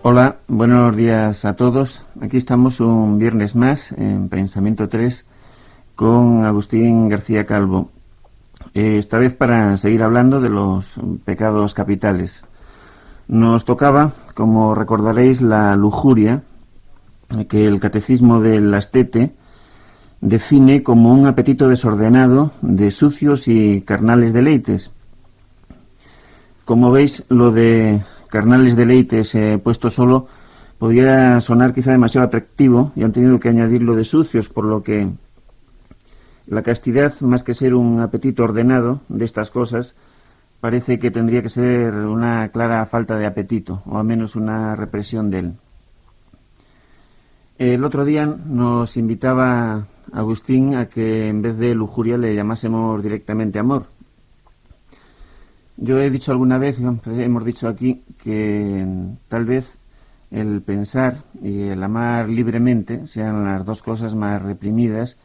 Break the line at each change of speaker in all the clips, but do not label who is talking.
Hola, buenos días a todos. Aquí estamos un viernes más en Pensamiento 3 con Agustín García Calvo. Esta vez para seguir hablando de los pecados capitales. Nos tocaba, como recordaréis, la lujuria, que el Catecismo del Astete define como un apetito desordenado de sucios y carnales deleites. Como veis, lo de carnales deleites puesto solo podría sonar quizá demasiado atractivo y han tenido que añadirlo de sucios, por lo que la castidad, más que ser un apetito ordenado de estas cosas, parece que tendría que ser una clara falta de apetito, o al menos una represión de él. El otro día nos invitaba Agustín a que en vez de lujuria le llamásemos directamente amor. Yo he dicho alguna vez, hemos dicho aquí, que tal vez el pensar y el amar libremente sean las dos cosas más reprimidas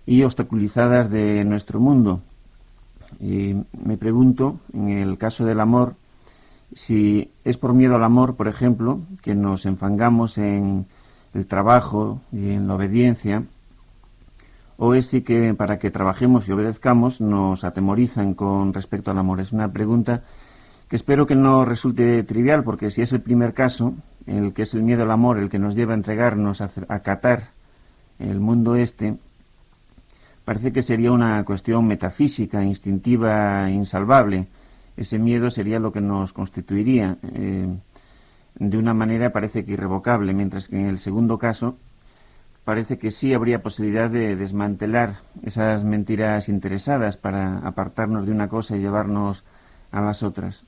y obstaculizadas de nuestro mundo. Y me pregunto, en el caso del amor, si es por miedo al amor, por ejemplo, que nos enfangamos en el trabajo y en la obediencia, o es sí que para que trabajemos y obedezcamos nos atemorizan con respecto al amor. Es una pregunta que espero que no resulte trivial, porque si es el primer caso, el que es el miedo al amor, el que nos lleva a entregarnos, a acatar el mundo este, parece que sería una cuestión metafísica, instintiva, insalvable. Ese miedo sería lo que nos constituiría de una manera parece que irrevocable, mientras que en el segundo caso parece que sí habría posibilidad de desmantelar esas mentiras interesadas para apartarnos de una cosa y llevarnos a las otras.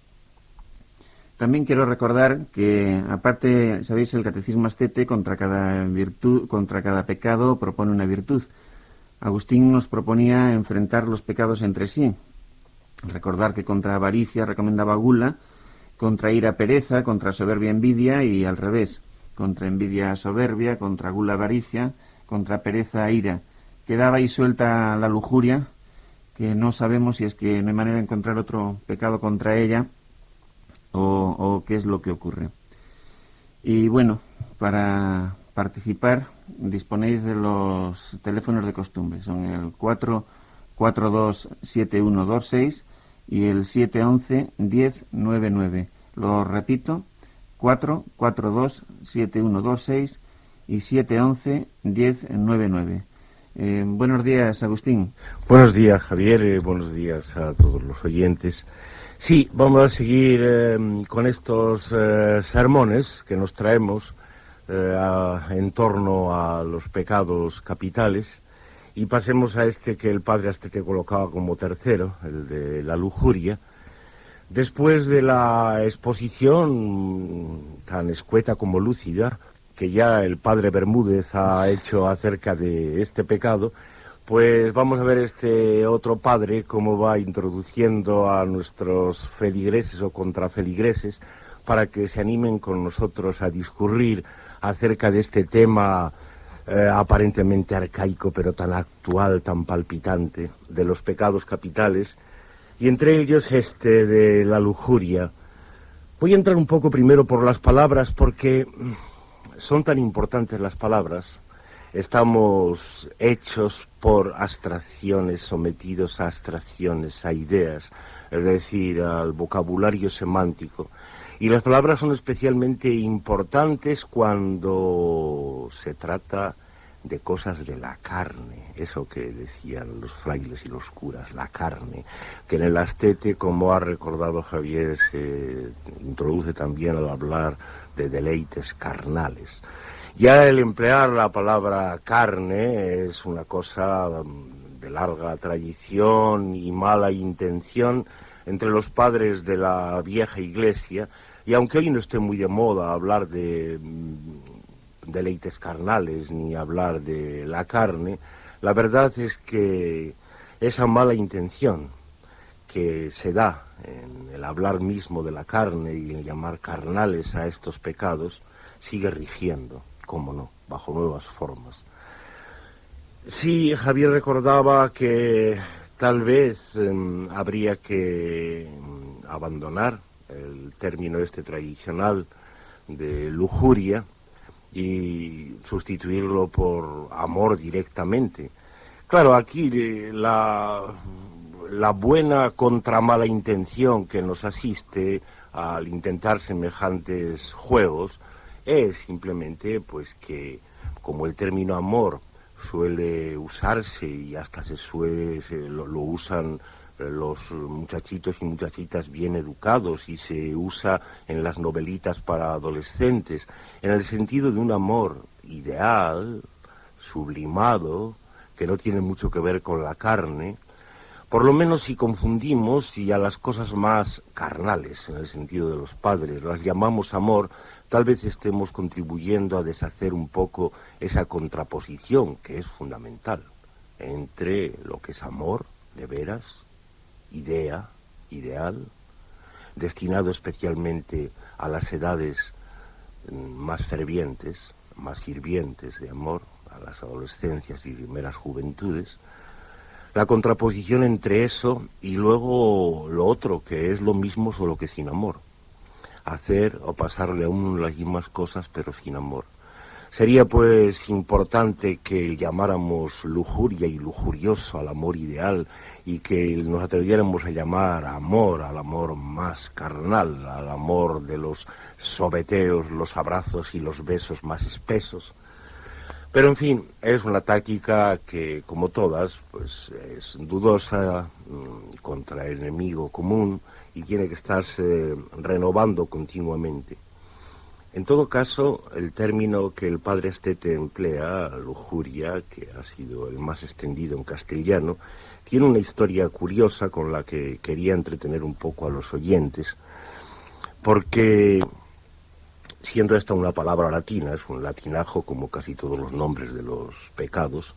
También quiero recordar que, aparte, sabéis, el Catecismo Astete contra cada virtud, contra cada pecado propone una virtud. Agustín nos proponía enfrentar los pecados entre sí. Recordar que contra avaricia recomendaba gula, contra ira pereza, contra soberbia envidia y al revés. Contra envidia soberbia, contra gula avaricia, contra pereza ira. Quedaba ahí suelta la lujuria, que no sabemos si es que no hay manera de encontrar otro pecado contra ella o qué es lo que ocurre. Y bueno, para participar disponéis de los teléfonos de costumbre. Son el 442-7126 y el 711-1099. Lo repito, 442-7126 y 711-1099. Buenos días, Agustín.
Buenos días, Javier, buenos días a todos los oyentes. Sí, vamos a seguir con estos sermones que nos traemos en torno a los pecados capitales y pasemos a este que el padre Astete colocaba como tercero, el de la lujuria. Después de la exposición tan escueta como lúcida que ya el padre Bermúdez ha hecho acerca de este pecado, pues vamos a ver este otro padre cómo va introduciendo a nuestros feligreses o contrafeligreses para que se animen con nosotros a discurrir acerca de este tema aparentemente arcaico pero tan actual, tan palpitante, de los pecados capitales, y entre ellos este de la lujuria. Voy a entrar un poco primero por las palabras porque son tan importantes las palabras. Estamos hechos por abstracciones, sometidos a abstracciones, a ideas, es decir, al vocabulario semántico. Y las palabras son especialmente importantes cuando se trata de cosas de la carne, eso que decían los frailes y los curas, la carne, que en el Astete, como ha recordado Javier, se introduce también al hablar de deleites carnales. Ya el emplear la palabra carne es una cosa de larga tradición y mala intención entre los padres de la vieja iglesia, y aunque hoy no esté muy de moda hablar de deleites carnales ni hablar de la carne, la verdad es que esa mala intención que se da en el hablar mismo de la carne y en llamar carnales a estos pecados sigue rigiendo, cómo no, bajo nuevas formas. Sí, Javier recordaba que tal vez habría que abandonar el término este tradicional de lujuria y sustituirlo por amor directamente. Claro, aquí la buena contra mala intención que nos asiste al intentar semejantes juegos es simplemente pues que como el término amor suele usarse y hasta lo usan los muchachitos y muchachitas bien educados y se usa en las novelitas para adolescentes en el sentido de un amor ideal, sublimado, que no tiene mucho que ver con la carne. Por lo menos si confundimos y a las cosas más carnales, en el sentido de los padres, las llamamos amor, tal vez estemos contribuyendo a deshacer un poco esa contraposición que es fundamental entre lo que es amor, de veras, idea, ideal, destinado especialmente a las edades más fervientes, más hirvientes de amor, a las adolescencias y primeras juventudes, la contraposición entre eso y luego lo otro, que es lo mismo solo que sin amor. Hacer o pasarle a uno las mismas cosas pero sin amor. Sería pues importante que llamáramos lujuria y lujurioso al amor ideal y que nos atreviéramos a llamar amor al amor más carnal, al amor de los sobeteos, los abrazos y los besos más espesos. Pero en fin, es una táctica que, como todas, pues es dudosa contra el enemigo común y tiene que estarse renovando continuamente. En todo caso, el término que el padre Astete emplea, lujuria, que ha sido el más extendido en castellano, tiene una historia curiosa con la que quería entretener un poco a los oyentes, porque siendo esta una palabra latina, es un latinajo como casi todos los nombres de los pecados,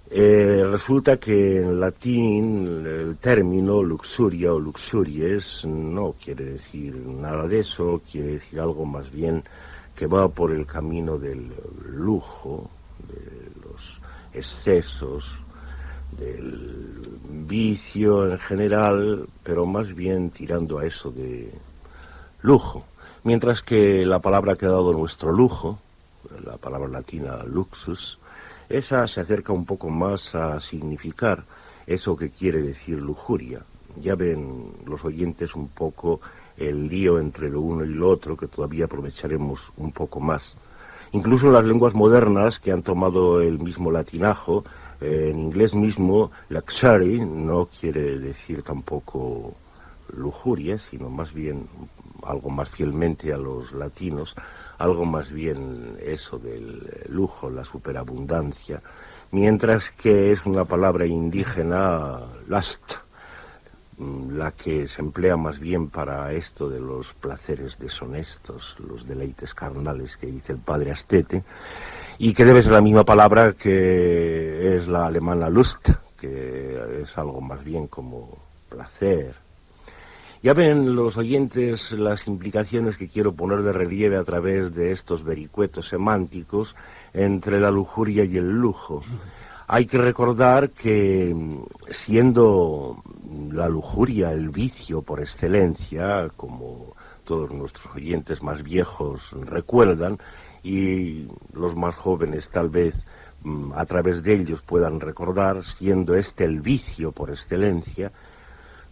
resulta que en latín el término luxuria o luxuries no quiere decir nada de eso, quiere decir algo más bien que va por el camino del lujo, de los excesos, del vicio en general, pero más bien tirando a eso de lujo. Mientras que la palabra que ha dado nuestro lujo, la palabra latina luxus, esa se acerca un poco más a significar eso que quiere decir lujuria. Ya ven los oyentes un poco el lío entre lo uno y lo otro, que todavía aprovecharemos un poco más. Incluso las lenguas modernas que han tomado el mismo latinajo, en inglés mismo, luxury no quiere decir tampoco lujuria, sino más bien algo más fielmente a los latinos, algo más bien eso del lujo, la superabundancia, mientras que es una palabra indígena, lust, la que se emplea más bien para esto de los placeres deshonestos, los deleites carnales que dice el padre Astete, y que debe ser la misma palabra que es la alemana Lust, que es algo más bien como placer. Ya ven los oyentes las implicaciones que quiero poner de relieve a través de estos vericuetos semánticos entre la lujuria y el lujo. Hay que recordar que siendo la lujuria el vicio por excelencia, como todos nuestros oyentes más viejos recuerdan, y los más jóvenes tal vez a través de ellos puedan recordar, siendo este el vicio por excelencia,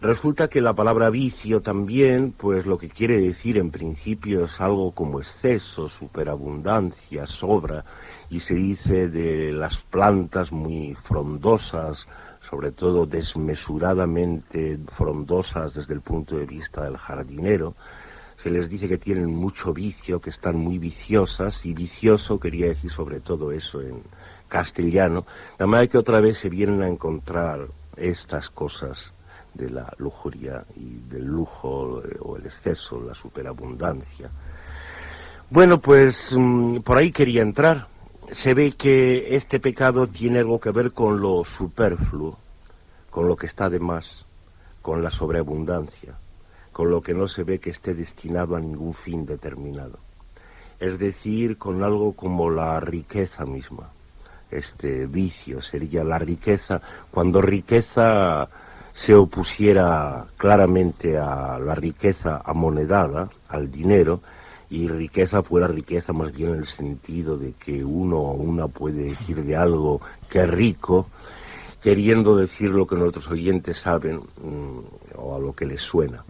resulta que la palabra vicio también, pues lo que quiere decir en principio es algo como exceso, superabundancia, sobra, y se dice de las plantas muy frondosas, sobre todo desmesuradamente frondosas desde el punto de vista del jardinero, se les dice que tienen mucho vicio, que están muy viciosas, y vicioso quería decir sobre todo eso en castellano, de manera que otra vez se vienen a encontrar estas cosas de la lujuria y del lujo o el exceso, la superabundancia. Bueno, pues por ahí quería entrar. Se ve que este pecado tiene algo que ver con lo superfluo, con lo que está de más, con la sobreabundancia, con lo que no se ve que esté destinado a ningún fin determinado. Es decir, con algo como la riqueza misma. Este vicio sería la riqueza, cuando riqueza se opusiera claramente a la riqueza amonedada, al dinero, y riqueza fuera riqueza más bien en el sentido de que uno o una puede decir de algo que es rico, queriendo decir lo que nuestros oyentes saben o a lo que les suena.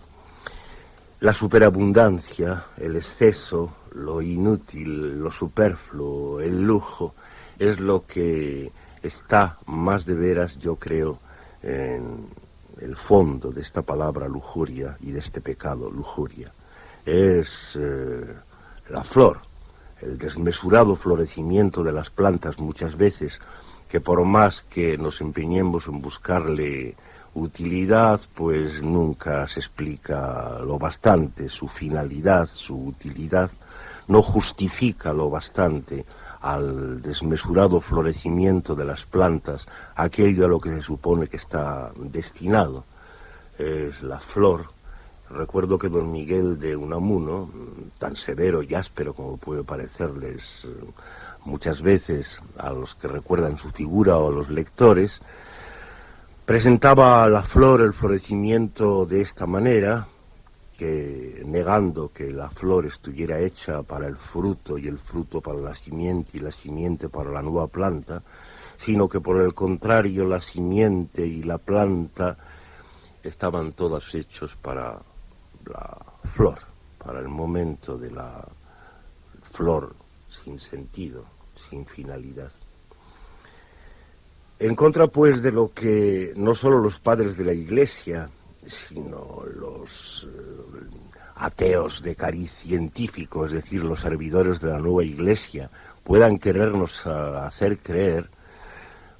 La superabundancia, el exceso, lo inútil, lo superfluo, el lujo, es lo que está más de veras, yo creo, en el fondo de esta palabra lujuria y de este pecado lujuria. Es la flor, el desmesurado florecimiento de las plantas muchas veces, que por más que nos empeñemos en buscarle utilidad, pues nunca se explica lo bastante, su finalidad, su utilidad, no justifica lo bastante al desmesurado florecimiento de las plantas aquello a lo que se supone que está destinado. Es la flor. Recuerdo que don Miguel de Unamuno, tan severo y áspero como puede parecerles muchas veces a los que recuerdan su figura o a los lectores, presentaba a la flor el florecimiento de esta manera, que negando que la flor estuviera hecha para el fruto y el fruto para la simiente y la simiente para la nueva planta, sino que por el contrario la simiente y la planta estaban todas hechos para la flor, para el momento de la flor sin sentido, sin finalidad. En contra, pues, de lo que no solo los padres de la Iglesia, sino los ateos de cariz científico, es decir, los servidores de la nueva Iglesia, puedan querernos hacer creer,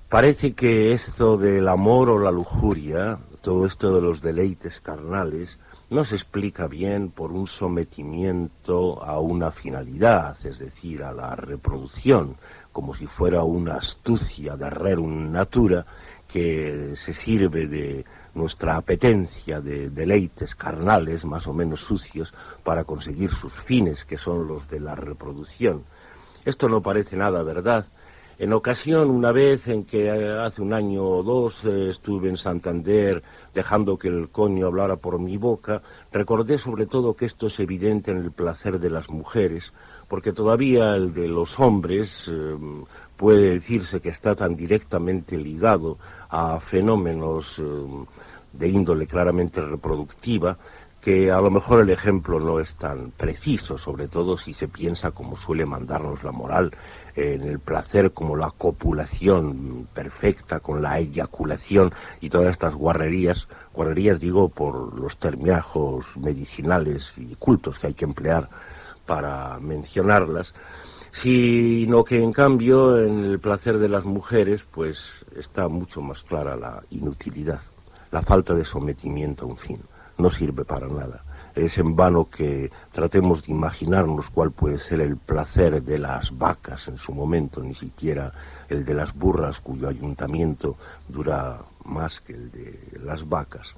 parece que esto del amor o la lujuria, todo esto de los deleites carnales, no se explica bien por un sometimiento a una finalidad, es decir, a la reproducción, como si fuera una astucia de rerum natura que se sirve de nuestra apetencia de deleites carnales, más o menos sucios, para conseguir sus fines, que son los de la reproducción. Esto no parece nada verdad. En ocasión, una vez en que hace un año o dos estuve en Santander dejando que el coño hablara por mi boca, recordé sobre todo que esto es evidente en el placer de las mujeres, porque todavía el de los hombres puede decirse que está tan directamente ligado a fenómenos de índole claramente reproductiva, que a lo mejor el ejemplo no es tan preciso, sobre todo si se piensa, como suele mandarnos la moral, en el placer como la copulación perfecta, con la eyaculación y todas estas guarrerías digo por los terminajos medicinales y cultos que hay que emplear para mencionarlas, sino que en cambio en el placer de las mujeres pues está mucho más clara la inutilidad, la falta de sometimiento a un fin. No sirve para nada. Es en vano que tratemos de imaginarnos cuál puede ser el placer de las vacas en su momento, ni siquiera el de las burras, cuyo ayuntamiento dura más que el de las vacas.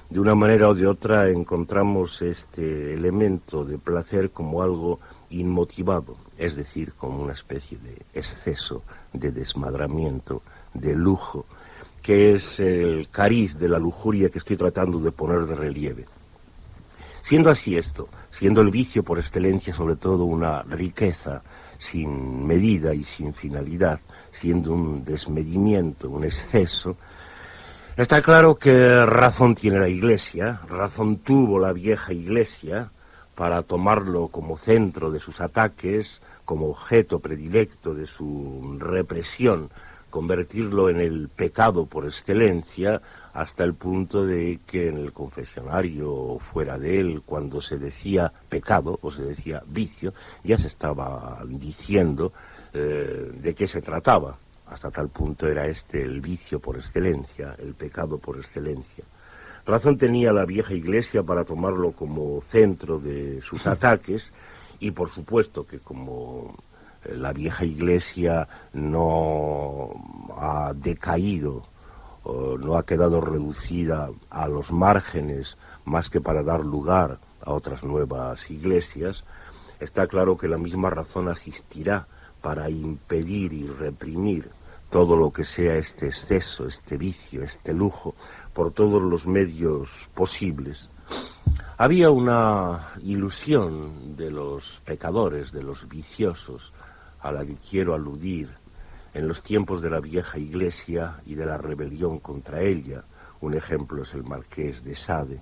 De una manera o de otra encontramos este elemento de placer como algo inmotivado, es decir, como una especie de exceso, de desmadramiento, de lujo, que es el cariz de la lujuria que estoy tratando de poner de relieve. Siendo así esto, siendo el vicio por excelencia sobre todo una riqueza sin medida y sin finalidad, siendo un desmedimiento, un exceso, está claro que razón tiene la Iglesia, razón tuvo la vieja Iglesia para tomarlo como centro de sus ataques, como objeto predilecto de su represión, convertirlo en el pecado por excelencia, hasta el punto de que en el confesionario o fuera de él, cuando se decía pecado o se decía vicio, ya se estaba diciendo de qué se trataba. Hasta tal punto era este el vicio por excelencia, el pecado por excelencia. Razón tenía la vieja Iglesia para tomarlo como centro de sus ataques, y por supuesto que como la vieja Iglesia no ha decaído, no ha quedado reducida a los márgenes más que para dar lugar a otras nuevas iglesias, está claro que la misma razón asistirá para impedir y reprimir todo lo que sea este exceso, este vicio, este lujo, por todos los medios posibles. Había una ilusión de los pecadores, de los viciosos, a la que quiero aludir en los tiempos de la vieja Iglesia y de la rebelión contra ella. Un ejemplo es el Marqués de Sade.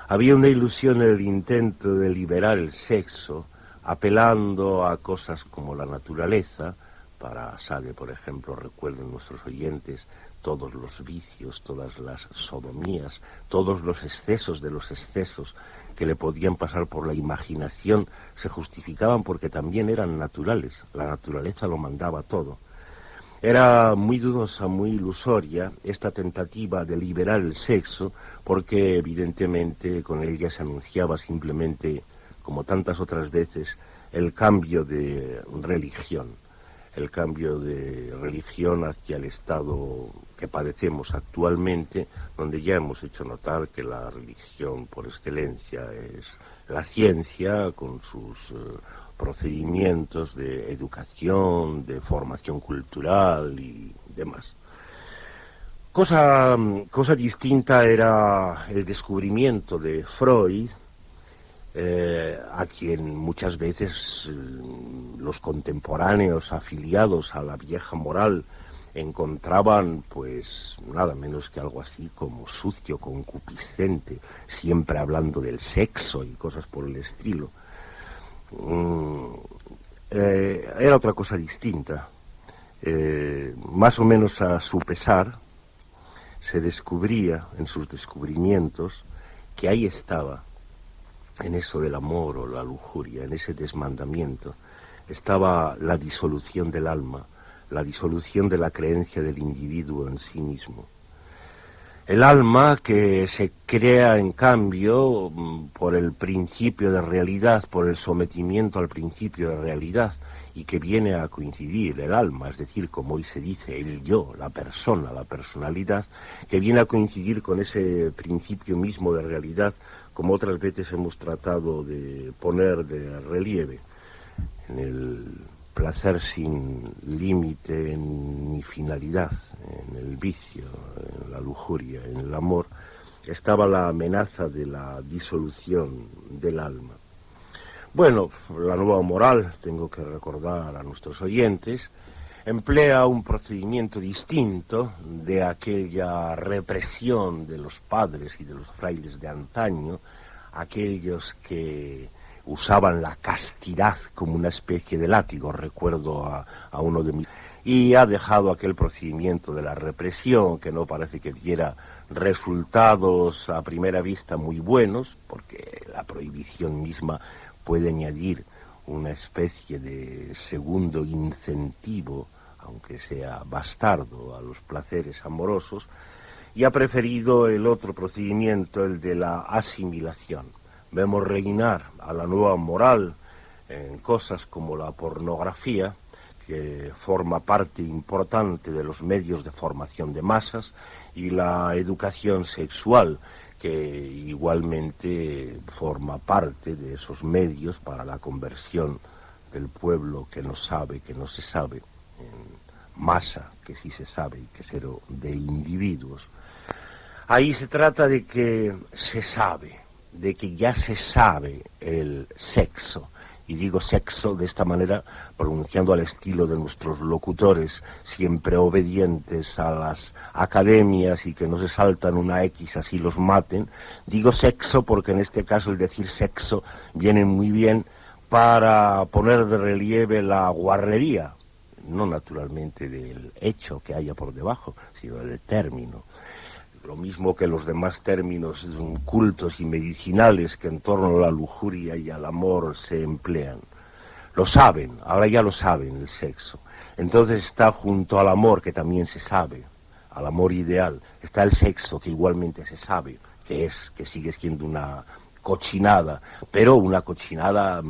Había una ilusión en el intento de liberar el sexo, apelando a cosas como la naturaleza. Para Sade, por ejemplo, recuerden nuestros oyentes, todos los vicios, todas las sodomías, todos los excesos de los excesos que le podían pasar por la imaginación se justificaban porque también eran naturales. La naturaleza lo mandaba todo. Era muy dudosa, muy ilusoria esta tentativa de liberar el sexo, porque evidentemente con ella se anunciaba simplemente, como tantas otras veces, el cambio de religión. El cambio de religión hacia el estado que padecemos actualmente, donde ya hemos hecho notar que la religión por excelencia es la ciencia, con sus procedimientos de educación, de formación cultural y demás. Cosa distinta era el descubrimiento de Freud, a quien muchas veces los contemporáneos afiliados a la vieja moral encontraban pues nada menos que algo así como sucio, concupiscente, siempre hablando del sexo y cosas por el estilo. Era otra cosa distinta. Más o menos a su pesar se descubría en sus descubrimientos que ahí estaba, en eso del amor o la lujuria, en ese desmandamiento, estaba la disolución del alma, la disolución de la creencia del individuo en sí mismo. El alma que se crea, en cambio, por el principio de realidad, por el sometimiento al principio de realidad, y que viene a coincidir el alma, es decir, como hoy se dice, el yo, la persona, la personalidad, que viene a coincidir con ese principio mismo de realidad, como otras veces hemos tratado de poner de relieve, en el placer sin límite ni finalidad, en el vicio, en la lujuria, en el amor, estaba la amenaza de la disolución del alma. Bueno, la nueva moral, tengo que recordar a nuestros oyentes, emplea un procedimiento distinto de aquella represión de los padres y de los frailes de antaño, aquellos que usaban la castidad como una especie de látigo. Recuerdo a uno de mis... Y ha dejado aquel procedimiento de la represión, que no parece que diera resultados a primera vista muy buenos, porque la prohibición misma puede añadir una especie de segundo incentivo, aunque sea bastardo, a los placeres amorosos, y ha preferido el otro procedimiento, el de la asimilación. Vemos reinar a la nueva moral en cosas como la pornografía, que forma parte importante de los medios de formación de masas, y la educación sexual, que igualmente forma parte de esos medios para la conversión del pueblo que no sabe, que no se sabe, en masa que sí se sabe y que es de individuos. Ahí se trata de que se sabe, de que ya se sabe el sexo. Y digo sexo de esta manera, pronunciando al estilo de nuestros locutores, siempre obedientes a las academias y que no se saltan una X así los maten. Digo sexo porque en este caso el decir sexo viene muy bien para poner de relieve la guarrería, no naturalmente del hecho que haya por debajo, sino del término. Lo mismo que los demás términos cultos y medicinales que en torno a la lujuria y al amor se emplean. Lo saben, ahora ya lo saben el sexo. Entonces está junto al amor, que también se sabe, al amor ideal, está el sexo, que igualmente se sabe, que sigue siendo una cochinada, pero una cochinada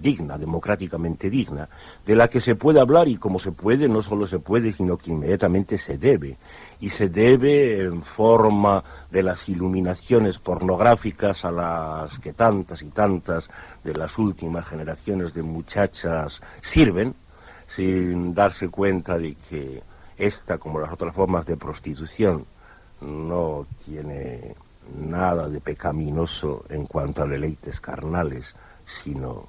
digna, democráticamente digna, de la que se puede hablar, y como se puede, no solo se puede, sino que inmediatamente se debe. Y se debe en forma de las iluminaciones pornográficas a las que tantas y tantas de las últimas generaciones de muchachas sirven, sin darse cuenta de que esta, como las otras formas de prostitución, no tiene nada de pecaminoso en cuanto a deleites carnales, sino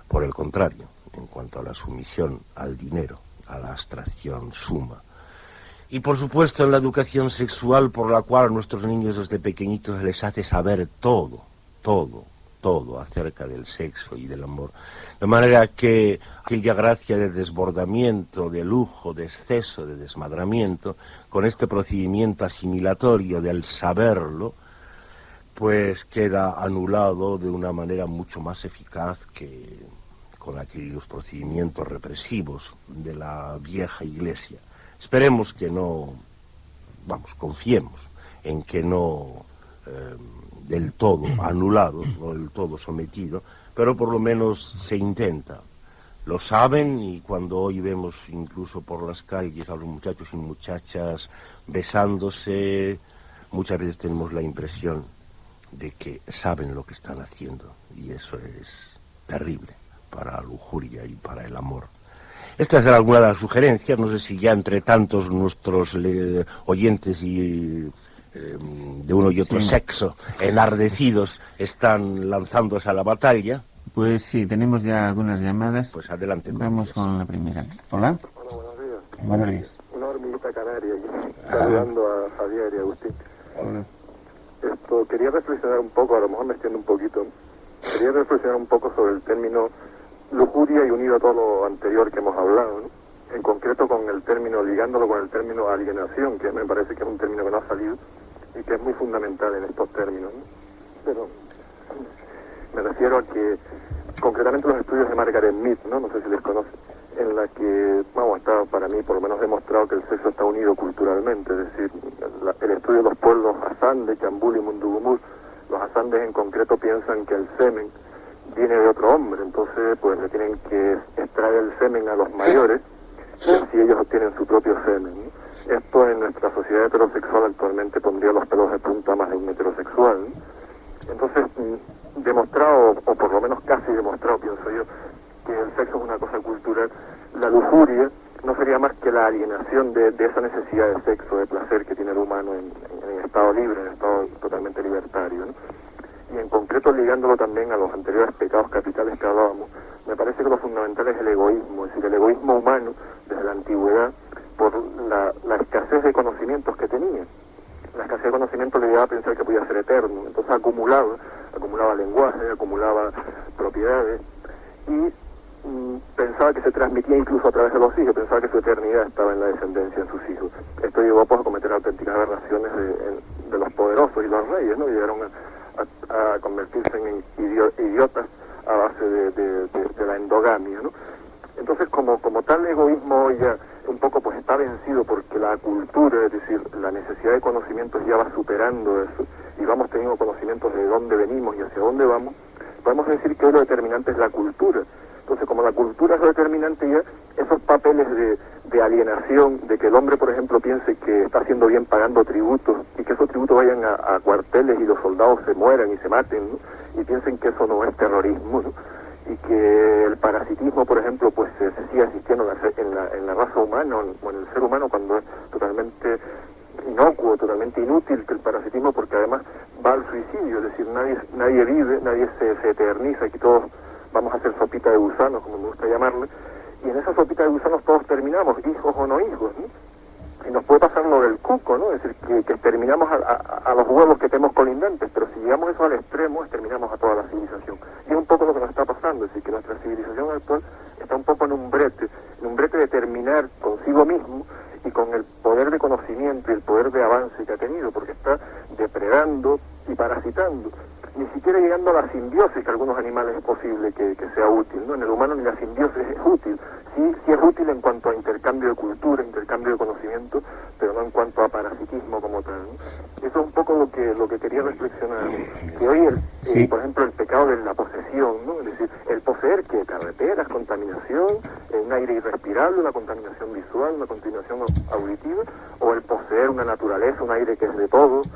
por el contrario, en cuanto a la sumisión al dinero, a la abstracción suma. Y por supuesto en la educación sexual, por la cual a nuestros niños desde pequeñitos les hace saber todo acerca del sexo y del amor. De manera que aquella gracia de desbordamiento, de lujo, de exceso, de desmadramiento, con este procedimiento asimilatorio del saberlo, pues queda anulado de una manera mucho más eficaz que con aquellos procedimientos represivos de la vieja Iglesia. Esperemos que no, confiemos en que no del todo anulado, no del todo sometido, pero por lo menos se intenta. Lo saben, y cuando hoy vemos incluso por las calles a los muchachos y muchachas besándose, muchas veces tenemos la impresión de que saben lo que están haciendo, y eso es terrible para la lujuria y para el amor. Estas eran algunas de las sugerencias. No sé si ya entre tantos nuestros oyentes y de uno y otro sexo enardecidos están lanzándose a la batalla.
Pues sí, tenemos ya algunas llamadas.
Pues adelante.
Vamos con la primera. Hola.
Hola, buenos días.
Buenos días.
Una hormiguita canaria aquí, saludando a Javier y a Agustín.
Hola.
Quería reflexionar un poco, a lo mejor me extiendo un poquito, quería reflexionar un poco sobre el término lujuria y unido a todo lo anterior que hemos hablado, ¿no? En concreto con el término, ligándolo con el término alienación, que me parece que es un término que no ha salido y que es muy fundamental en estos términos, ¿no? Pero me refiero a que concretamente los estudios de Margaret Mead, no sé si les conocen, en la que, está para mí por lo menos demostrado que el sexo está unido culturalmente, es decir, el estudio de los pueblos Azande, Chambul y Mundugumur, los Azandes en concreto piensan que el semen viene de otro hombre, entonces pues le tienen que extraer el semen a los mayores y así ellos obtienen su propio semen, ¿no? Esto en nuestra sociedad heterosexual actualmente pondría los pelos de punta más de un heterosexual, ¿no? Entonces, demostrado, o por lo menos casi demostrado, pienso yo, que el sexo es una cosa cultural, la lujuria no sería más que la alienación de esa necesidad de sexo, de placer que tiene el humano en estado libre, en estado totalmente libertario, ¿no? Y en concreto ligándolo también a los anteriores pecados capitales que hablábamos, me parece que lo fundamental es el egoísmo, es decir, el egoísmo humano desde la antigüedad por la escasez de conocimientos que tenía. La escasez de conocimientos le llevaba a pensar que podía ser eterno, entonces acumulaba lenguaje, acumulaba propiedades y pensaba que se transmitía incluso a través de los hijos, pensaba que su eternidad estaba en la descendencia en sus hijos. Esto llevó pues, a cometer auténticas aberraciones de los poderosos y los reyes, ¿no? Llegaron a convertirse en idiotas a base de la endogamia, ¿no? Entonces, como tal egoísmo ya un poco pues está vencido porque la cultura, es decir, la necesidad de conocimientos ya va superando eso y vamos teniendo conocimientos de dónde venimos y hacia dónde vamos, podemos decir que hoy lo determinante es la cultura. Entonces, como la cultura es lo determinante ya, esos papeles de alienación, de que el hombre, por ejemplo, piense que está haciendo bien pagando tributos y que esos tributos vayan a cuarteles y los soldados se mueran y se maten, ¿no? Y piensen que eso no es terrorismo, ¿no? Y que el parasitismo, por ejemplo, pues se sigue asistiendo en la raza humana o en el ser humano cuando es totalmente inocuo, totalmente inútil que el parasitismo, porque además va al suicidio, es decir, nadie vive, nadie se eterniza, aquí todos vamos a hacer sopita de gusanos, como me gusta llamarle, y en esa sopita de gusanos todos terminamos, hijos o no hijos, ¿no? Y nos puede pasar lo del cuco, ¿no? Es decir, que exterminamos a los huevos que tenemos colindantes, pero si llevamos eso al extremo, exterminamos a toda la civilización. Y es un poco lo que nos está pasando, es decir, que nuestra civilización actual está un poco en un brete de terminar consigo mismo y con el poder de conocimiento y el poder de avance que ha tenido, porque está depredando y parasitando. Ni siquiera llegando a la simbiosis que algunos animales es posible que sea útil, ¿no? En el humano ni la simbiosis es útil. Sí es útil en cuanto a intercambio de cultura, intercambio de conocimiento, pero no en cuanto a parasitismo como tal, ¿no? Eso es un poco lo que quería reflexionar, ¿no? Que hoy, por ejemplo, el pecado de la posesión, ¿no? Es decir, el poseer que carreteras, contaminación, un aire irrespirable, una contaminación visual, una contaminación auditiva, o el poseer una naturaleza, un aire que es de todos,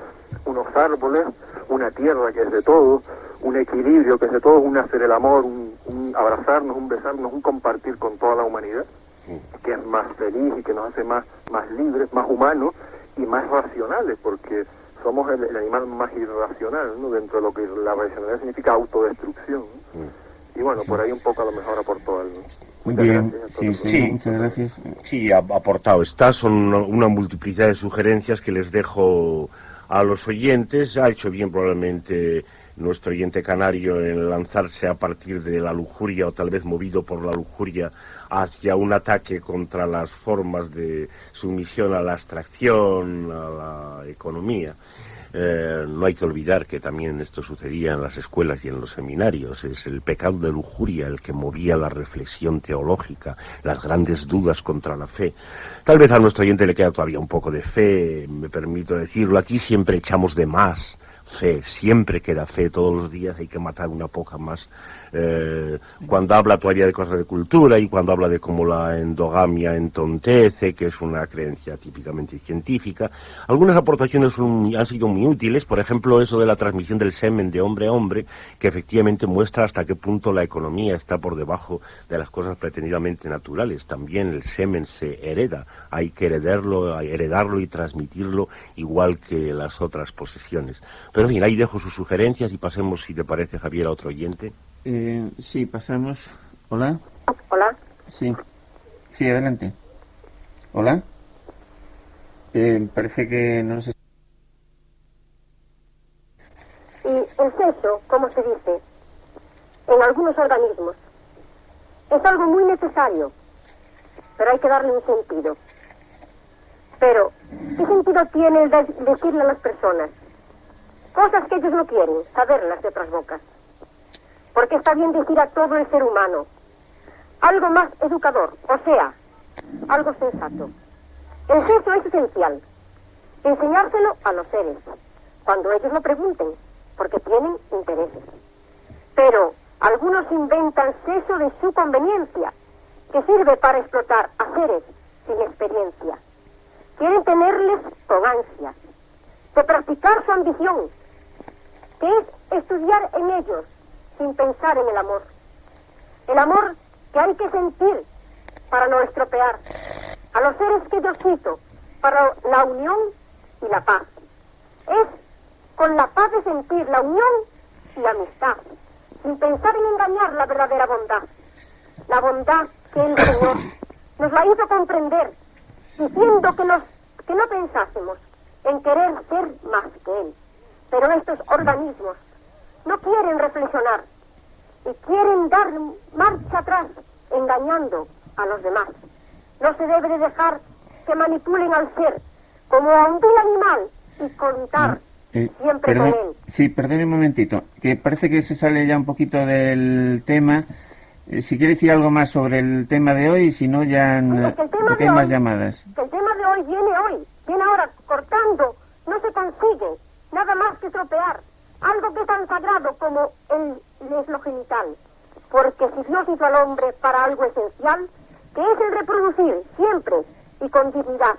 unos árboles, una tierra que es de todos, un equilibrio que es de todos, un hacer el amor, un abrazarnos, un besarnos, un compartir con toda la humanidad, que es más feliz y que nos hace más libres, más humanos y más racionales, porque somos el animal más irracional, ¿no? Dentro de lo que la racionalidad significa autodestrucción, ¿no? Y bueno, por ahí un poco a lo mejor aportó algo.
Muy
Muchas
bien,
gracias a
sí,
todos.
sí, muchas gracias.
Sí, ha aportado. Estas son una multiplicidad de sugerencias que les dejo a los oyentes. Ha hecho bien probablemente nuestro oyente canario en lanzarse a partir de la lujuria, o tal vez movido por la lujuria, hacia un ataque contra las formas de sumisión a la abstracción, a la economía. No hay que olvidar que también esto sucedía en las escuelas y en los seminarios. Es el pecado de lujuria el que movía la reflexión teológica, las grandes dudas contra la fe. Tal vez a nuestro oyente le queda todavía un poco de fe, me permito decirlo. Aquí siempre echamos de más fe, siempre queda fe, todos los días hay que matar una poca más. Cuando habla todavía de cosas de cultura y cuando habla de cómo la endogamia entontece, que es una creencia típicamente científica, algunas aportaciones han sido muy útiles. Por ejemplo, eso de la transmisión del semen de hombre a hombre, que efectivamente muestra hasta qué punto la economía está por debajo de las cosas pretendidamente naturales. También el semen se hereda, hay que heredarlo y transmitirlo igual que las otras posesiones. Pero en fin, ahí dejo sus sugerencias y pasemos, si te parece, Javier, a otro oyente.
Sí, pasamos. Hola.
Hola.
Sí. Sí, adelante. Hola. Parece que no sé.
Y el sexo, como se dice, en algunos organismos, es algo muy necesario, pero hay que darle un sentido. Pero, ¿qué sentido tiene el decirle a las personas cosas que ellos no quieren saberlas de otras bocas? Porque está bien decir a todo el ser humano algo más educador, o sea, algo sensato. El sexo es esencial. Enseñárselo a los seres, cuando ellos lo pregunten, porque tienen intereses. Pero algunos inventan sexo de su conveniencia, que sirve para explotar a seres sin experiencia. Quieren tenerles con ansias, de practicar su ambición, que es estudiar en ellos, sin pensar en el amor. El amor que hay que sentir para no estropear a los seres que yo cito, para la unión y la paz. Es con la paz de sentir la unión y la amistad, sin pensar en engañar la verdadera bondad. La bondad que el Señor nos la hizo comprender, diciendo que no pensásemos en querer ser más que Él. Pero estos organismos no quieren reflexionar y quieren dar marcha atrás, engañando a los demás. No se debe de dejar que manipulen al ser como a un vil animal y contar siempre con él.
Sí, perdón un momentito, que parece que se sale ya un poquito del tema. Si quiere decir algo más sobre el tema de hoy, si no ya porque hay más llamadas.
Que el tema de hoy, viene ahora cortando, no se consigue nada más que tropear algo que es tan sagrado como es lo genital, porque si Dios hizo al hombre para algo esencial, que es el reproducir siempre y con dignidad.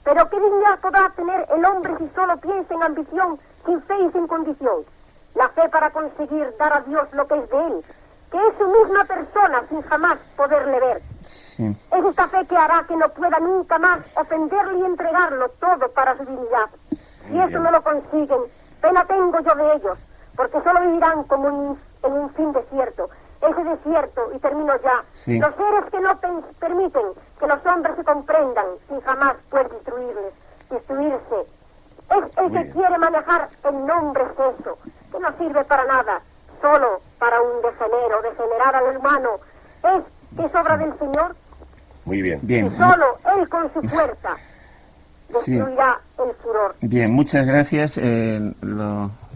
Pero ¿qué dignidad podrá tener el hombre si solo piensa en ambición, sin fe y sin condición? La fe para conseguir dar a Dios lo que es de él, que es su misma persona sin jamás poderle ver.
Sí.
Es esta fe que hará que no pueda nunca más ofenderle y entregarlo todo para su dignidad. Si eso no lo consiguen, pena tengo yo de ellos, porque solo vivirán como en un fin desierto. Ese desierto, y termino ya,
sí.
Los seres que no permiten que los hombres se comprendan sin jamás poder destruirse. Es el que quiere manejar el nombre sexo, que no sirve para nada, solo para un degenerar al humano. Es que es obra del Señor.
Muy bien.
Y solo Él con su fuerza destruirá el furor.
Bien, muchas gracias.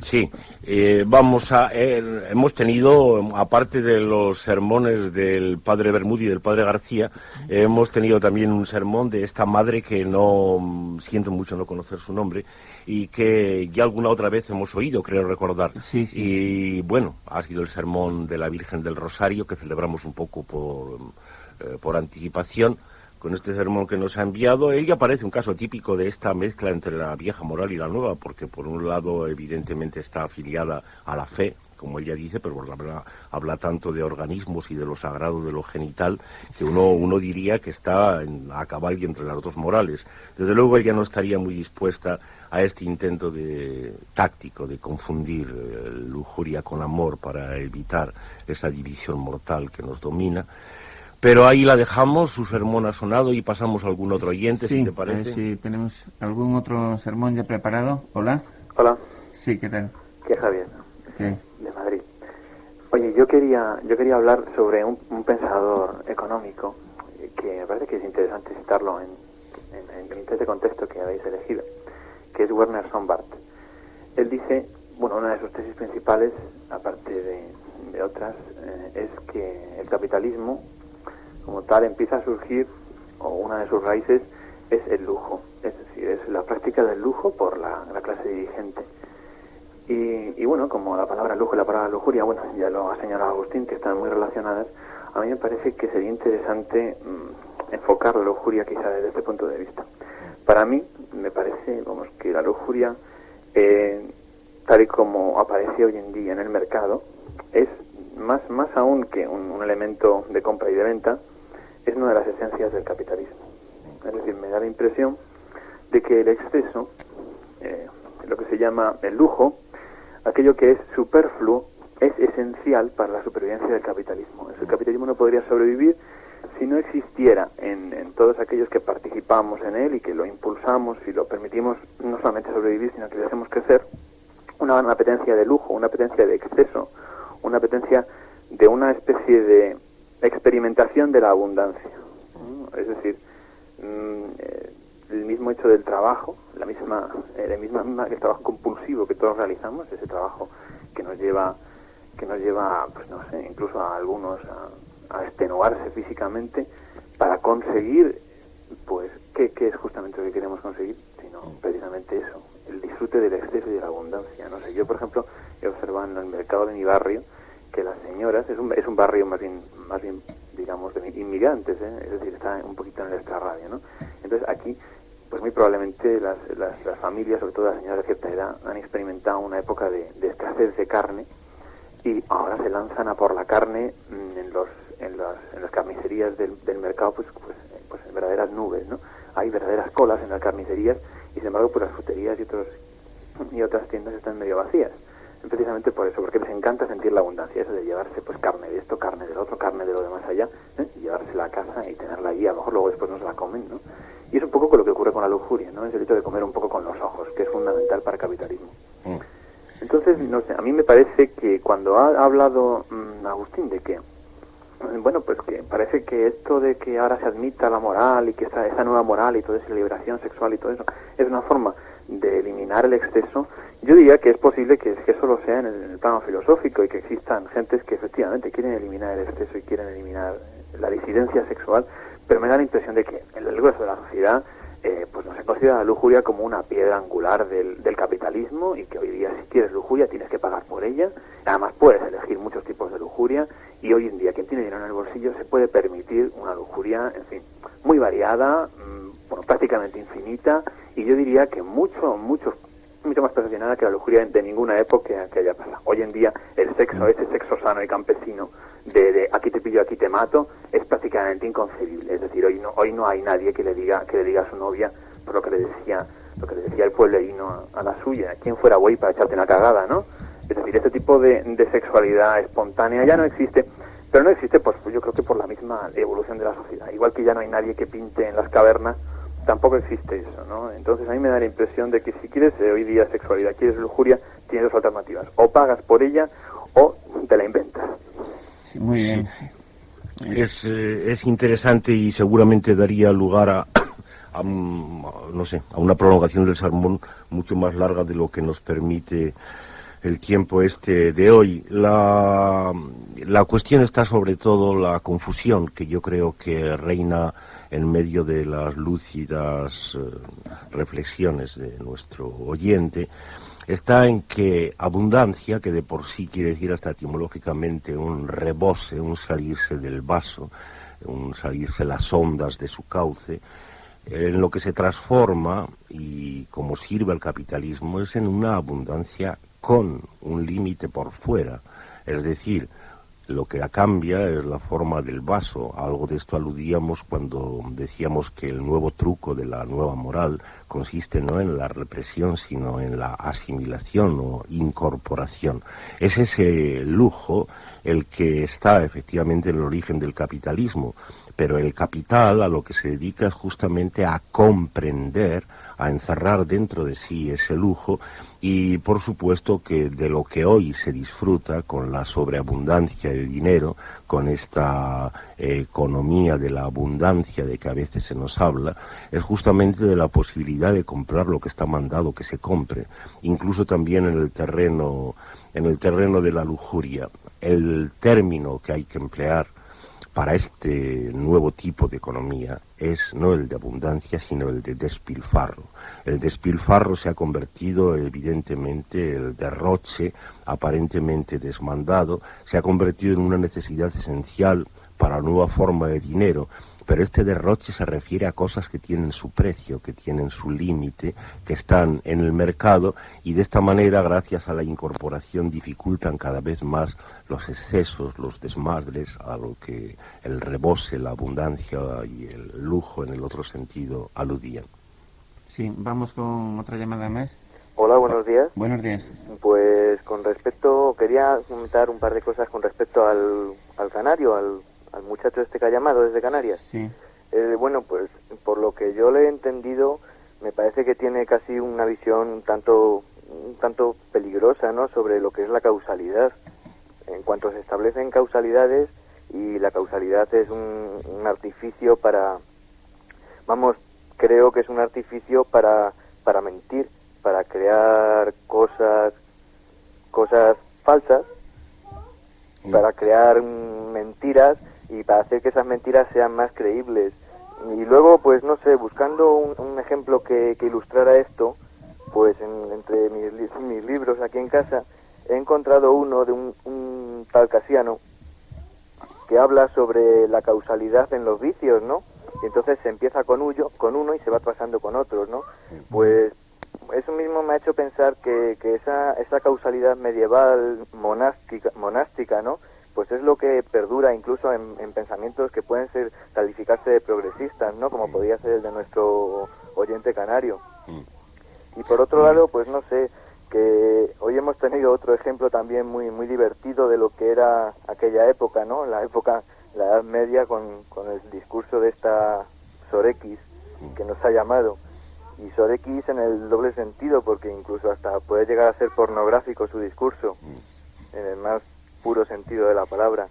Sí, hemos tenido, aparte de los sermones del padre Bermúdez y del padre García, hemos tenido también un sermón de esta madre que no, siento mucho no conocer su nombre, y que ya alguna otra vez hemos oído, creo recordar.
Sí.
Y bueno, ha sido el sermón de la Virgen del Rosario, que celebramos un poco por anticipación. Con este sermón que nos ha enviado, ella parece un caso típico de esta mezcla entre la vieja moral y la nueva, porque por un lado evidentemente está afiliada a la fe, como ella dice, pero habla tanto de organismos y de lo sagrado, de lo genital, que uno diría que está a caballo entre las dos morales. Desde luego ella no estaría muy dispuesta a este intento táctico de confundir lujuria con amor para evitar esa división mortal que nos domina. Pero ahí la dejamos, su sermón ha sonado y pasamos a algún otro oyente,
sí,
si te parece.
Sí, tenemos algún otro sermón ya preparado. Hola.
Hola.
Sí, ¿qué tal?
¿Qué Javier?
¿Qué?
De Madrid. Oye, yo quería hablar sobre un pensador económico que me parece que es interesante citarlo en este contexto que habéis elegido, que es Werner Sombart. Él dice, bueno, una de sus tesis principales, aparte de otras, es que el capitalismo como tal empieza a surgir, o una de sus raíces es el lujo, es decir, es la práctica del lujo por la clase dirigente. Y bueno, como la palabra lujo y la palabra lujuria, bueno, ya lo ha señalado Agustín, que están muy relacionadas, a mí me parece que sería interesante enfocar la lujuria quizá desde este punto de vista. Para mí, me parece, vamos, que la lujuria, tal y como aparece hoy en día en el mercado, es más aún que un elemento de compra y de venta, es una de las esencias del capitalismo. Es decir, me da la impresión de que el exceso, lo que se llama el lujo, aquello que es superfluo, es esencial para la supervivencia del capitalismo. El capitalismo no podría sobrevivir si no existiera en todos aquellos que participamos en él y que lo impulsamos y lo permitimos no solamente sobrevivir, sino que le hacemos crecer, una apetencia de lujo, una apetencia de exceso, una apetencia de una especie de experimentación de la abundancia. Es decir, el mismo hecho del trabajo, el trabajo compulsivo que todos realizamos, ese trabajo que nos lleva, pues no sé, incluso a algunos a extenuarse físicamente para conseguir, pues, ¿qué es justamente lo que queremos conseguir? Sino precisamente eso, el disfrute del exceso y de la abundancia. No sé, yo por ejemplo he observado en el mercado de mi barrio que las señoras, es un barrio más bien digamos de inmigrantes, es decir, está un poquito en el extrarradio, ¿no? Entonces aquí, pues muy probablemente las familias, sobre todo las señoras de cierta edad, han experimentado una época de escasez de carne y ahora se lanzan a por la carne en las carnicerías del mercado, pues en verdaderas nubes, ¿no? Hay verdaderas colas en las carnicerías y sin embargo pues las fruterías y otras tiendas están medio vacías. Precisamente por eso, porque les encanta sentir la abundancia, eso de llevarse pues carne de esto, carne del otro, carne de lo demás allá, llevársela a casa y tenerla allí, a lo mejor luego después no se la comen, ¿no? Y es un poco con lo que ocurre con la lujuria, ¿no? Es el hecho de comer un poco con los ojos, que es fundamental para el capitalismo. Entonces, no sé, a mí me parece que cuando ha hablado Agustín de que, bueno, pues que parece que esto de que ahora se admita la moral y que esa nueva moral y toda esa liberación sexual y todo eso es una forma de eliminar el exceso, yo diría que es posible que eso lo sea en el plano filosófico y que existan gentes que efectivamente quieren eliminar el exceso y quieren eliminar la disidencia sexual, pero me da la impresión de que en el grueso de la sociedad pues no se considera la lujuria como una piedra angular del capitalismo y que hoy día si quieres lujuria tienes que pagar por ella, además puedes elegir muchos tipos de lujuria y hoy en día quien tiene dinero en el bolsillo se puede permitir una lujuria, en fin, muy variada, bueno, prácticamente infinita y yo diría que mucho más perfeccionada que la lujuria de ninguna época que haya pasado. Hoy en día el sexo, ese sexo sano y campesino de aquí te pillo, aquí te mato, es prácticamente inconcebible. Es decir, hoy no hay nadie que le diga a su novia por lo que le decía el pueblerino a la suya, quién fuera güey para echarte una cagada, ¿no? Es decir, este tipo de sexualidad espontánea ya no existe, pero no existe pues yo creo que por la misma evolución de la sociedad. Igual que ya no hay nadie que pinte en las cavernas, tampoco existe eso, ¿no? Entonces a mí me da la impresión de que si quieres hoy día sexualidad, quieres lujuria, tienes dos alternativas. O pagas por ella o te la inventas.
Sí, muy bien.
Es interesante y seguramente daría lugar a una prolongación del sermón mucho más larga de lo que nos permite el tiempo de hoy. La cuestión está sobre todo la confusión que yo creo que reina en medio de las lúcidas reflexiones de nuestro oyente, está en que abundancia, que de por sí quiere decir hasta etimológicamente un rebose, un salirse del vaso, un salirse las ondas de su cauce, en lo que se transforma y como sirve el capitalismo es en una abundancia con un límite por fuera. Es decir, lo que cambia es la forma del vaso. Algo de esto aludíamos cuando decíamos que el nuevo truco de la nueva moral consiste no en la represión, sino en la asimilación o incorporación. Es ese lujo el que está efectivamente en el origen del capitalismo, pero el capital a lo que se dedica es justamente a comprender, a encerrar dentro de sí ese lujo y por supuesto que de lo que hoy se disfruta con la sobreabundancia de dinero, con esta economía de la abundancia de que a veces se nos habla, es justamente de la posibilidad de comprar lo que está mandado que se compre, incluso también en el terreno de la lujuria. El término que hay que emplear para este nuevo tipo de economía es no el de abundancia, sino el de despilfarro. El despilfarro se ha convertido, evidentemente, el derroche aparentemente desmandado, se ha convertido en una necesidad esencial para la nueva forma de dinero, pero este derroche se refiere a cosas que tienen su precio, que tienen su límite, que están en el mercado y de esta manera, gracias a la incorporación, dificultan cada vez más los excesos, los desmadres, a lo que el rebose, la abundancia y el lujo en el otro sentido aludían.
Sí, vamos con otra llamada más.
Hola, buenos días.
Buenos días.
Pues quería comentar un par de cosas con respecto al canario, al muchacho este que ha llamado desde Canarias.
Sí.
Bueno, pues por lo que yo le he entendido, me parece que tiene casi una visión un tanto peligrosa, ¿no?, sobre lo que es la causalidad. En cuanto se establecen causalidades, y la causalidad es un artificio creo que es un artificio para mentir, para crear cosas falsas, para crear mentiras y para hacer que esas mentiras sean más creíbles. Y luego, pues no sé, buscando un ejemplo que ilustrara esto, pues entre mis libros aquí en casa, he encontrado uno de un tal Casiano que habla sobre la causalidad en los vicios, ¿no? Y entonces se empieza con uno y se va pasando con otros, ¿no? Pues eso mismo me ha hecho pensar que esa causalidad medieval monástica, ¿no?, pues es lo que perdura incluso en pensamientos que pueden calificarse de progresistas, ¿no?, como podría ser el de nuestro oyente canario. Y por otro lado, pues no sé, que hoy hemos tenido otro ejemplo también muy muy divertido de lo que era aquella época, ¿no?, la Edad Media, con el discurso de esta Sor X que nos ha llamado. Y Sor X en el doble sentido, porque incluso hasta puede llegar a ser pornográfico su discurso, en el más puro sentido de la palabra.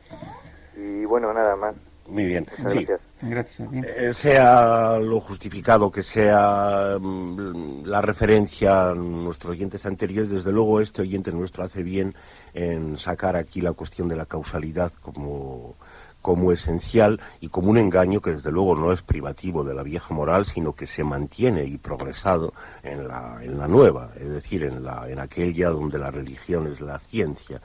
Y bueno, nada más.
Muy bien.
Muchas
sí.
gracias.
Gracias.
Sea lo justificado que sea la referencia a nuestros oyentes anteriores, desde luego este oyente nuestro hace bien en sacar aquí la cuestión de la causalidad como esencial y como un engaño que desde luego no es privativo de la vieja moral, sino que se mantiene y progresado en la nueva, es decir, en aquella donde la religión es la ciencia.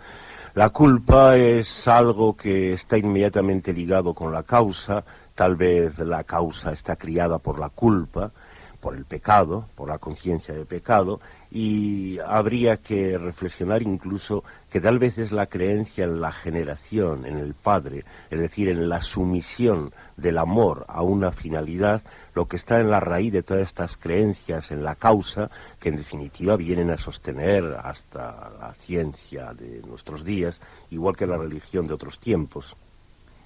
La culpa es algo que está inmediatamente ligado con la causa. Tal vez la causa está criada por la culpa, por el pecado, por la conciencia de pecado, y habría que reflexionar incluso que tal vez es la creencia en la generación, en el padre, es decir, en la sumisión del amor a una finalidad, lo que está en la raíz de todas estas creencias en la causa, que en definitiva vienen a sostener hasta la ciencia de nuestros días, igual que la religión de otros tiempos.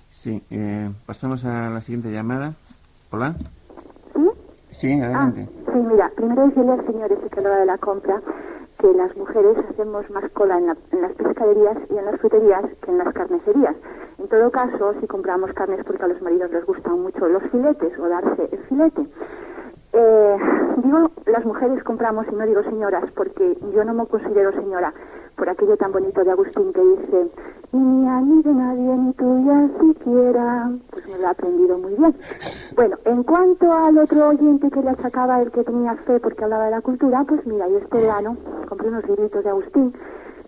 Sí, pasamos a la siguiente llamada. Hola.
¿Sí?
Sí, adelante.
Sí, mira, primero decirle al señor ese que hablaba de la compra que las mujeres hacemos más cola en las pescaderías y en las fruterías que en las carnicerías. En todo caso, si compramos carnes porque a los maridos les gustan mucho los filetes o darse el filete. Digo las mujeres compramos y no digo señoras porque yo no me considero señora por aquello tan bonito de Agustín que dice ni mía ni de nadie ni tuya siquiera, pues me lo he aprendido muy bien. Bueno, en cuanto al otro oyente que le achacaba el que tenía fe porque hablaba de la cultura, pues mira, yo este verano compré unos libritos de Agustín,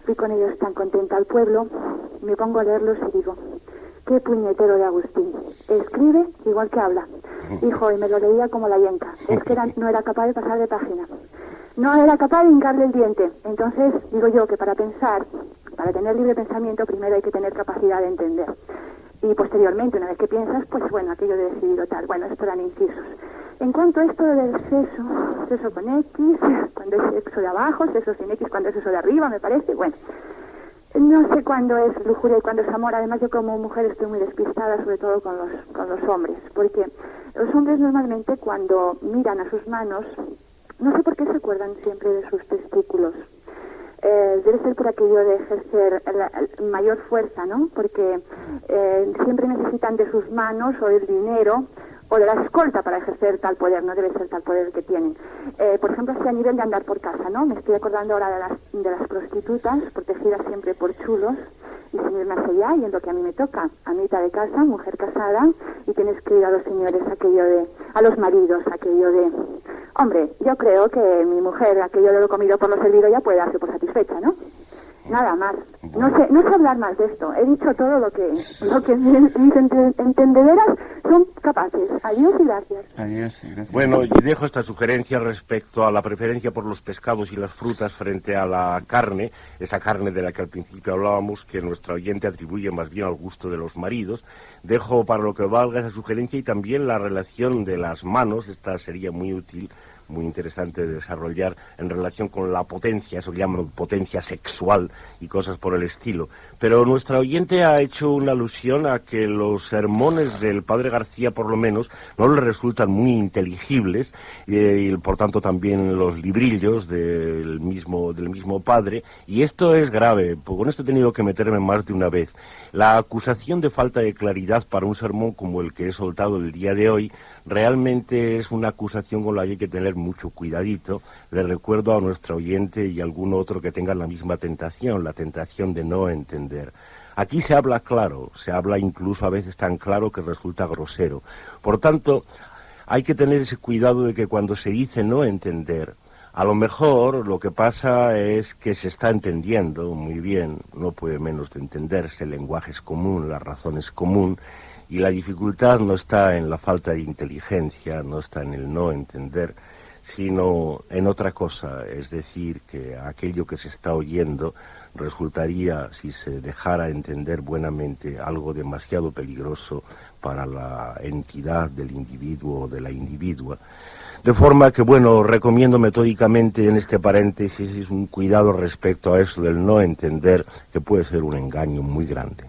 fui con ellos tan contenta al pueblo, me pongo a leerlos y digo, qué puñetero de Agustín, escribe igual que habla. Hijo, y me lo leía como la yenca. Es que no era capaz de pasar de página. No era capaz de hincarle el diente. Entonces, digo yo que para pensar, para tener libre pensamiento, primero hay que tener capacidad de entender. Y posteriormente, una vez que piensas, pues bueno, aquello de decidido tal. Bueno, esto eran incisos. En cuanto a esto del sexo con X, cuando es sexo de abajo, sexo sin X, cuando es sexo de arriba, me parece, bueno. No sé cuándo es lujuria y cuándo es amor. Además, yo como mujer estoy muy despistada, sobre todo con los hombres. Porque los hombres normalmente cuando miran a sus manos, no sé por qué se acuerdan siempre de sus testículos. Debe ser por aquello de ejercer la mayor fuerza, ¿no? Porque siempre necesitan de sus manos o del dinero o de la escolta para ejercer tal poder, no debe ser tal poder el que tienen. Por ejemplo, así a nivel de andar por casa, ¿no? Me estoy acordando ahora de las prostitutas, protegidas siempre por chulos, y sin ir más allá, y en lo que a mí me toca, amita de casa, mujer casada, y tienes que ir a los señores, a los maridos, aquello de... Hombre, yo creo que mi mujer, aquello de lo comido por lo servido, ya puede darse por satisfecha, ¿no? Nada más. No sé hablar más de esto. He dicho todo lo que mis entendederas son capaces. Adiós y gracias.
Adiós, gracias.
Bueno, y dejo esta sugerencia respecto a la preferencia por los pescados y las frutas frente a la carne, esa carne de la que al principio hablábamos, que nuestra oyente atribuye más bien al gusto de los maridos. Dejo para lo que valga esa sugerencia y también la relación de las manos. Esta sería muy útil, muy interesante de desarrollar en relación con la potencia, eso que llaman potencia sexual y cosas por el estilo. Pero nuestra oyente ha hecho una alusión a que los sermones del padre García, por lo menos, no le resultan muy inteligibles, y por tanto también los librillos del mismo padre, y esto es grave, porque con esto he tenido que meterme más de una vez. La acusación de falta de claridad para un sermón como el que he soltado el día de hoy realmente es una acusación con la que hay que tener mucho cuidadito. Le recuerdo a nuestra oyente y a algún otro que tenga la misma tentación, la tentación de no entender. Aquí se habla claro, se habla incluso a veces tan claro que resulta grosero. Por tanto, hay que tener ese cuidado de que cuando se dice no entender, a lo mejor lo que pasa es que se está entendiendo muy bien, no puede menos de entenderse, el lenguaje es común, la razón es común, y la dificultad no está en la falta de inteligencia, no está en el no entender, sino en otra cosa, es decir, que aquello que se está oyendo resultaría, si se dejara entender buenamente, algo demasiado peligroso para la entidad del individuo o de la individua. De forma que, bueno, recomiendo metódicamente en este paréntesis un cuidado respecto a eso del no entender, que puede ser un engaño muy grande.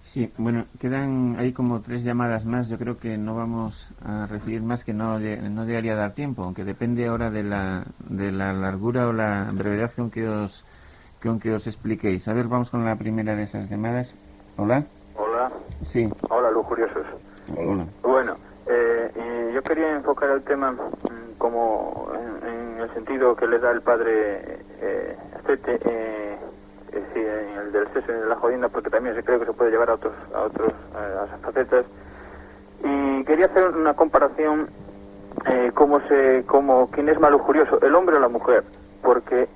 Sí, bueno, quedan ahí como 3 llamadas más. Yo creo que no vamos a recibir más, que no llegaría a dar tiempo, aunque depende ahora de la largura o la brevedad con que os expliquéis. A ver, vamos con la primera de esas llamadas. Hola.
Hola.
Sí.
Hola, lujuriosos.
Hola.
Bueno, yo quería enfocar el tema como en el sentido que le da el padre en el del sexo y de la jodienda, porque también creo que se puede llevar a esas facetas. Y quería hacer una comparación como quién es más lujurioso, el hombre o la mujer, porque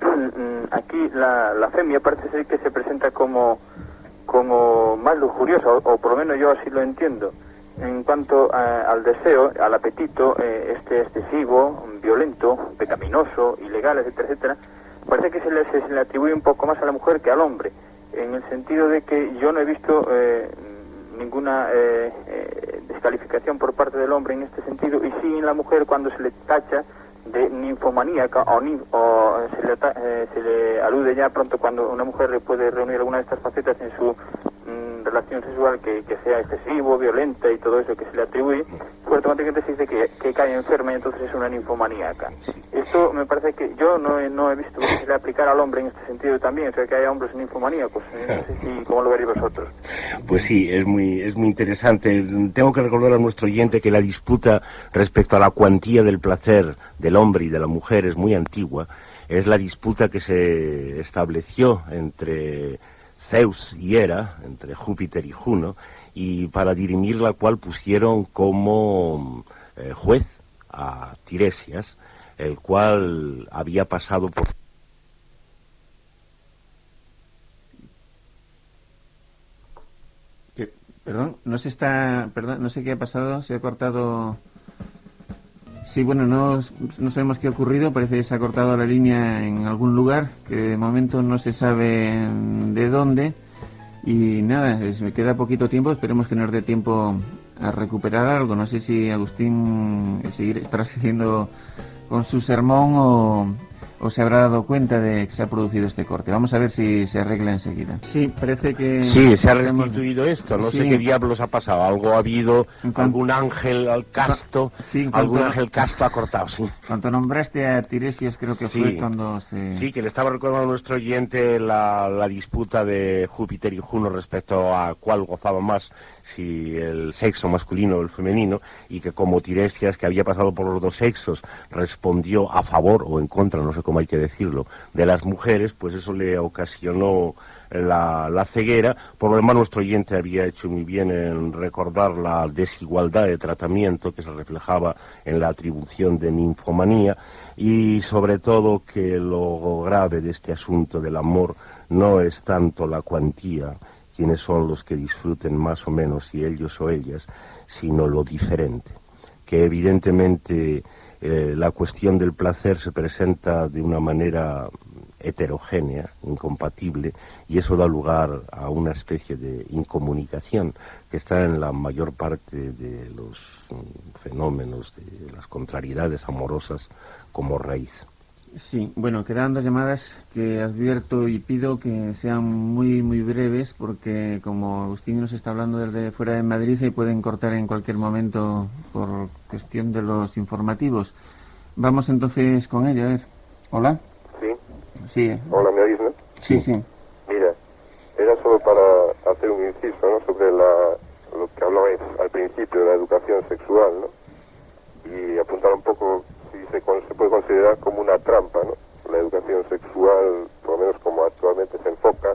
aquí la femia parece ser que se presenta como más lujuriosa, o por lo menos yo así lo entiendo, en cuanto al deseo, al apetito, excesivo, violento, pecaminoso, ilegal, etcétera, etcétera. Parece que se le atribuye un poco más a la mujer que al hombre, en el sentido de que yo no he visto ninguna descalificación por parte del hombre en este sentido, y sí en la mujer cuando se le tacha de ninfomaníaca o se le alude ya pronto cuando una mujer le puede reunir alguna de estas facetas en su relación sexual que sea excesivo, violenta y todo eso que se le atribuye, pues automáticamente se dice que cae enferma y entonces es una ninfomaníaca. Esto me parece que yo no he visto que se le aplicara al hombre en este sentido también, o sea que haya hombres ninfomaníacos. No sé si cómo lo veréis vosotros.
Pues sí, es muy interesante. Tengo que recordar a nuestro oyente que la disputa respecto a la cuantía del placer del hombre y de la mujer es muy antigua. Es la disputa que se estableció entre Zeus y Hera, entre Júpiter y Juno, y para dirimir la cual pusieron como juez a Tiresias, el cual había pasado por...
Perdón, no sé qué ha pasado, se ha cortado Sí, bueno, no sabemos qué ha ocurrido, parece que se ha cortado la línea en algún lugar, que de momento no se sabe de dónde, y nada, me queda poquito tiempo, esperemos que nos dé tiempo a recuperar algo. No sé si Agustín estará siguiendo con su sermón o se habrá dado cuenta de que se ha producido este corte. Vamos a ver si se arregla enseguida. Sí, parece que...
Sí, se ha restituido esto. No
sí.
sé qué diablos ha pasado. Algo ha habido, algún ángel casto,
sí,
algún ángel casto ha cortado, sí.
Cuando nombraste a Tiresias, creo que fue cuando se...
Sí, que le estaba recordando a nuestro oyente la disputa de Júpiter y Juno respecto a cuál gozaba más, si el sexo masculino o el femenino, y que como Tiresias, que había pasado por los dos sexos, respondió a favor o en contra, no sé cómo hay que decirlo, de las mujeres, pues eso le ocasionó la ceguera. Por lo demás, nuestro oyente había hecho muy bien en recordar la desigualdad de tratamiento que se reflejaba en la atribución de ninfomanía, y sobre todo que lo grave de este asunto del amor no es tanto la cuantía, quienes son los que disfruten más o menos, si ellos o ellas, sino lo diferente, que evidentemente la cuestión del placer se presenta de una manera heterogénea, incompatible, y eso da lugar a una especie de incomunicación que está en la mayor parte de los fenómenos, de las contrariedades amorosas como raíz.
Sí, bueno, quedan dos llamadas que advierto y pido que sean muy breves, porque como Agustín nos está hablando desde fuera de Madrid, se pueden cortar en cualquier momento por cuestión de los informativos. Vamos entonces con ella, a ver. ¿Hola?
Sí.
Sí.
Hola, ¿me oís, no?
Sí.
Mira, era solo para hacer un inciso, ¿no?, sobre lo que hablabais al principio de la educación sexual, ¿no? Y apuntar un poco si se puede considerar como una trampa, ¿no?, la educación sexual, por lo menos como actualmente se enfoca,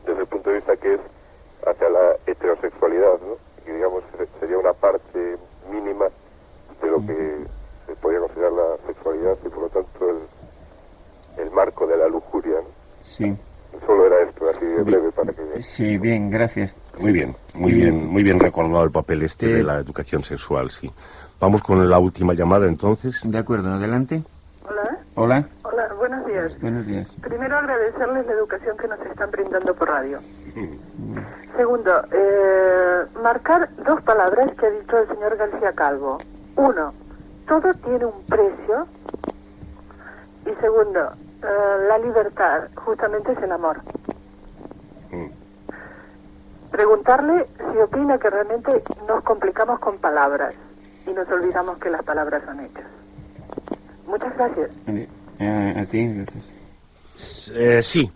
desde el punto de vista que es hacia la heterosexualidad, ¿no?, que digamos sería una parte mínima de lo que se podría considerar la sexualidad y por lo tanto el marco de la lujuria, ¿no?
Sí.
Solo era esto, así de breve, para que...
Sí, bien, gracias.
Muy bien recordado el papel de la educación sexual, sí. Vamos con la última llamada, entonces.
De acuerdo, adelante.
Hola.
Hola.
Hola, buenos días.
Buenos días.
Primero agradecerles la educación que nos están brindando por radio. Segundo, marcar dos palabras que ha dicho el señor García Calvo. Uno, todo tiene un precio. Y segundo, la libertad justamente es el amor. Preguntarle si opina que realmente nos complicamos con palabras y nos olvidamos que las palabras son hechos. Muchas gracias.
A ti, gracias.
Sí,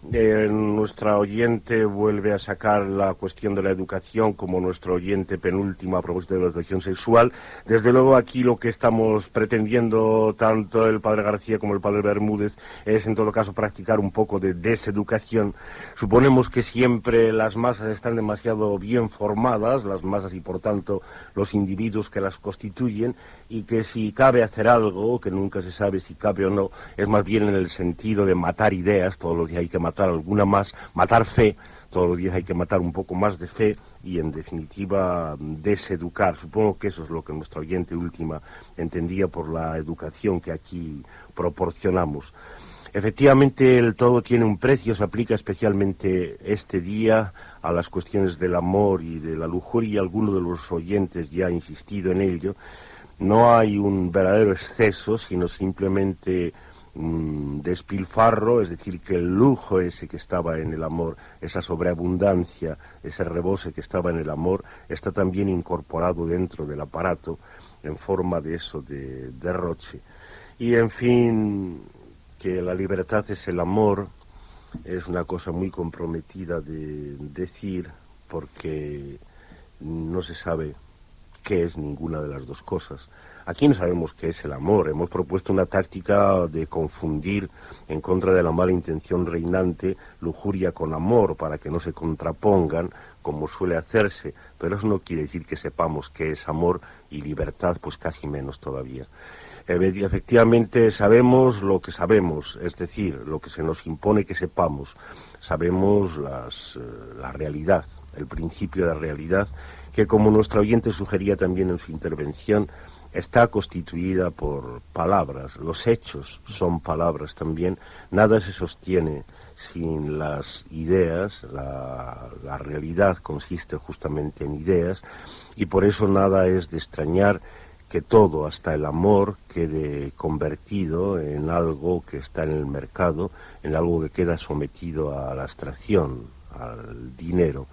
nuestra oyente vuelve a sacar la cuestión de la educación como nuestro oyente penúltimo a propósito de la educación sexual. Desde luego aquí lo que estamos pretendiendo tanto el padre García como el padre Bermúdez es en todo caso practicar un poco de deseducación. Suponemos que siempre las masas están demasiado bien formadas, las masas y por tanto los individuos que las constituyen, y que si cabe hacer algo, que nunca se sabe si cabe o no, es más bien en el sentido de matar ideas, todos los días hay que matar alguna más, matar fe, todos los días hay que matar un poco más de fe y en definitiva deseducar. Supongo que eso es lo que nuestra oyente última entendía por la educación que aquí proporcionamos. Efectivamente, el todo tiene un precio, se aplica especialmente este día a las cuestiones del amor y de la lujuria, y alguno de los oyentes ya ha insistido en ello. No hay un verdadero exceso, sino simplemente despilfarro, es decir, que el lujo ese que estaba en el amor, esa sobreabundancia, ese rebose que estaba en el amor, está también incorporado dentro del aparato en forma de eso, de derroche. Y en fin, que la libertad es el amor, es una cosa muy comprometida de decir, porque no se sabe qué es ninguna de las dos cosas. Aquí no sabemos qué es el amor. Hemos propuesto una táctica de confundir, en contra de la mala intención reinante, lujuria con amor, para que no se contrapongan, como suele hacerse, pero eso no quiere decir que sepamos qué es amor, y libertad pues casi menos todavía. Efectivamente sabemos lo que sabemos, es decir, lo que se nos impone que sepamos. Sabemos la realidad, el principio de realidad, que como nuestra oyente sugería también en su intervención, está constituida por palabras. Los hechos son palabras también. Nada se sostiene sin las ideas. La realidad consiste justamente en ideas, y por eso nada es de extrañar que todo, hasta el amor, quede convertido en algo que está en el mercado, en algo que queda sometido a la abstracción, al dinero.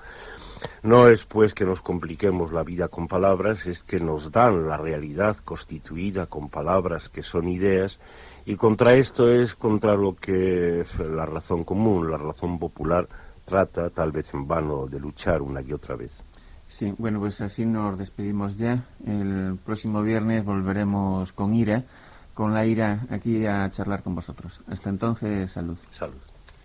No es pues que nos compliquemos la vida con palabras, es que nos dan la realidad constituida con palabras que son ideas, y contra esto es contra lo que la razón común, la razón popular, trata, tal vez en vano, de luchar una y otra vez.
Sí, bueno, pues así nos despedimos ya. El próximo viernes volveremos con Ira, con la Ira aquí a charlar con vosotros. Hasta entonces, salud.
Salud.